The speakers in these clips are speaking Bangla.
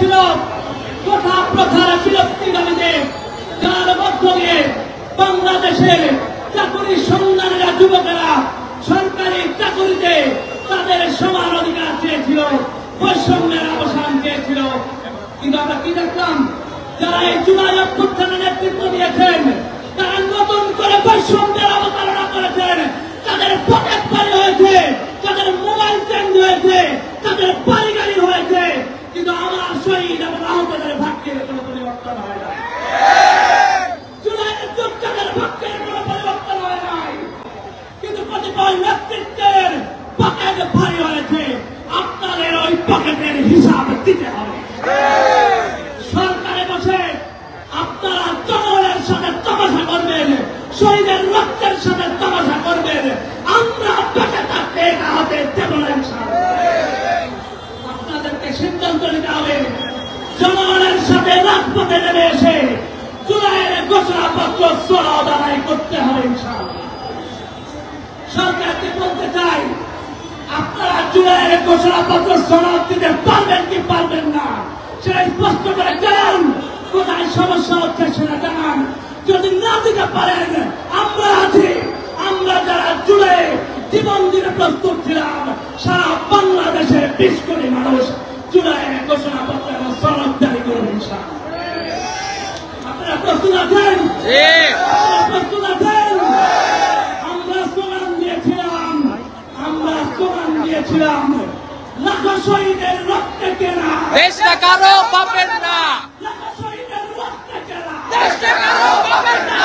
হয়েছিল কোঠা প্রথার বিলুপ্তি দাবিতে, যার মধ্য দিয়ে বাংলাদেশের চাকরি সন্ধানীরা যুবকেরা সরকারি চাকরিতে তাদের সমান অধিকার চেয়েছিল, বৈষম্যের অবসান চেয়েছিল। কিন্তু আমরা কি দেখলাম, যারা এই জুলাই অভ্যুত্থানের নেতৃত্ব দিয়েছেন তারা নতুন করে বৈষম্যের অবতারণা করেছেন। তাদের পকেট বাড়ি হয়েছে, তাদের মোবাইল চেঞ্জ হয়েছে, তাদের বাড়ি গাড়ি হয়েছে, কিন্তু আমার শহীদ এবং আহতদের ভাগ্যের কোনো পরিবর্তন হয় না। জুলাইয়ের যুগ তাদের ভাগ্যের কোনো পরিবর্তন হয় নাই, কিন্তু কতিপয় নেতৃত্বের পকেট ভারী হয়েছে। আপনাদের ওই পকেটের হিসাব দিতে হবে। সরকারে বসে আপনারা জনগণের সাথে তামাশা করবেন, শহীদের রক্তের সাথে তামাশা করবেন। আমরা বেঁচে থাকতে এটা হতে দেব না ইনশাআল্লাহ। আপনাদেরকে সিদ্ধান্ত নিতে হবে, জনগণের সাথে রাজপথে নেমে এসে জুলাইয়ের ঘোষণাপত্র সনদ আদায় করতে হবে ইনশাআল্লাহ। সরকারকে বলতে চাই, আপনারা জুলাইয়ের ঘোষণাপত্র সনদ দিতে পারবেন কি পারবেন না সেটা স্পষ্ট করে জানান। কোথায় সমস্যা হচ্ছে সেটা জানান। যদি না দিতে পারেন, আমরা আছি। আমরা যারা জুলাই জীবন দিতে প্রস্তুত ছিলাম, সারা বাংলাদেশের 20 কোটি মানুষ জুলাইয়ের ঘোষণাপত্র এবং সনদ জারি করবেন ইনশাআল্লাহ। আপনারা প্রস্তুত আছেন? প্রস্তুত আছেন? আমরা স্লোগান দিয়েছিলাম, লাখো শহীদের রক্তে কেনা দেশটা কারো পাবেন না, লাখো শহীদের রক্তে কেনা দেশটা কারো পাবেন না,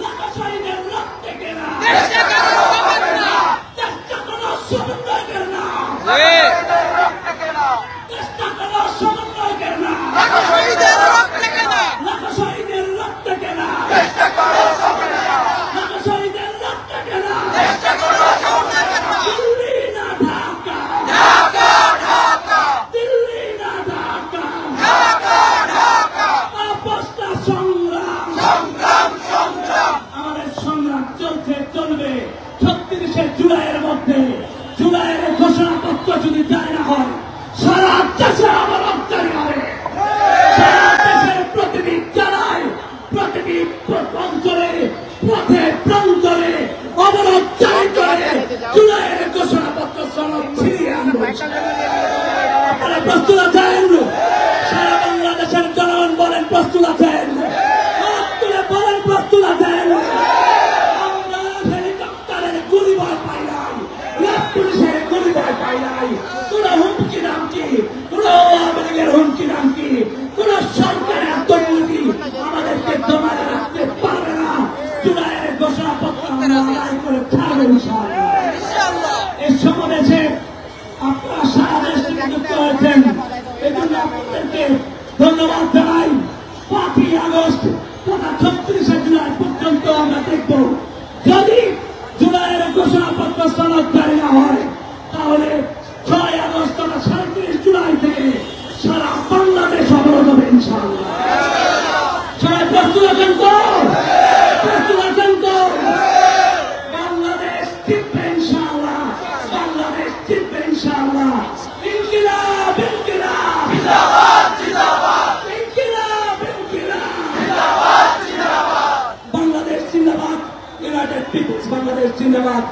লাখো শহীদের রক্তে কেনা দেশটা কারো পাবেন না, দেশটা কোনো সমন্বয়কের না, দেশটা কোনো সমন্বয়কের না, লাখো শহীদের রক্তে কেনা, লাখো শহীদের রক্তে কেনা, দেশটা কারো পাবেন না, লাখো শহীদের রক্তে কেনা, দেশটা কারো পাবেন না, দিল্লি না ঢাকা, ঢাকা ঢাকা দিল্লি না ঢাকা, ঢাকা ঢাকা, আপোষটা সংগ্রাম, সংগ্রাম সংগ্রাম, আমাদের সংগ্রাম চলবে। 36শে জুলাইয়ের মধ্যে জুলাইয়ের ঘোষণাপত্র যদি জারি না হয়, সারা দেশে আবার রপ্তানি হবে। সারা দেশের প্রতিটি জেলায়, প্রতিটি অঞ্চলে, পথে প্রান্তরে অবরোধ জারি করে জুলাইয়ের ঘোষণাপত্র সনদ ছিনিয়ে আনবো। আপনারা প্রস্তুত আছেন? সারা বাংলাদেশের জনগণ বলেন প্রস্তুত আছেন? হাত তুলে বলেন প্রস্তুত আছেন? আমরা হেলিকপ্টারের গুলি ভয় পাই নাই, র্যাব পুলিশের গুলি ভয় পাই নাই। কোন হুমকি নামকি, কোন আওয়ামী লীগের হুমকি নামকি, কোন সরকারের দুর্নীতি আমাদেরকে দমায় রাখতে পারবে না। জুলাইয়ের ঘোষণাপত্র আমরা আদায় করে ছাড়বো ইনশাআল্লাহ। এই সমাবেশে আপনারা সারা দেশ থেকে যুক্ত হয়েছেন, এজন্য আপনাদেরকে ধন্যবাদ জানাই। 5ই আগস্ট তথা 36শে জুলাই পর্যন্ত আমরা দেখব, যদি জুলাইয়ের ঘোষণাপত্র সনদ জারি না হয়, তাহলে 6 আগস্ট তথা 37 জুলাই থেকে সারা বাংলাদেশ অবরোধ হবে ইনশাআল্লাহ। সবাই প্রস্তুত আছেন তো? প্রস্তুত আছেন তো? বাংলাদেশ জিতবে ইনশাআল্লাহ, বাংলাদেশ জিতবে ইনশাআল্লাহ। ইনকিলাব ইনকিলাব জিন্দাবাদ জিন্দাবাদ, ইনকিলাব ইনকিলাব জিন্দাবাদ জিন্দাবাদ, বাংলাদেশ জিন্দাবাদ, ইউনাইটেড পিপলস বাংলাদেশ জিন্দাবাদ।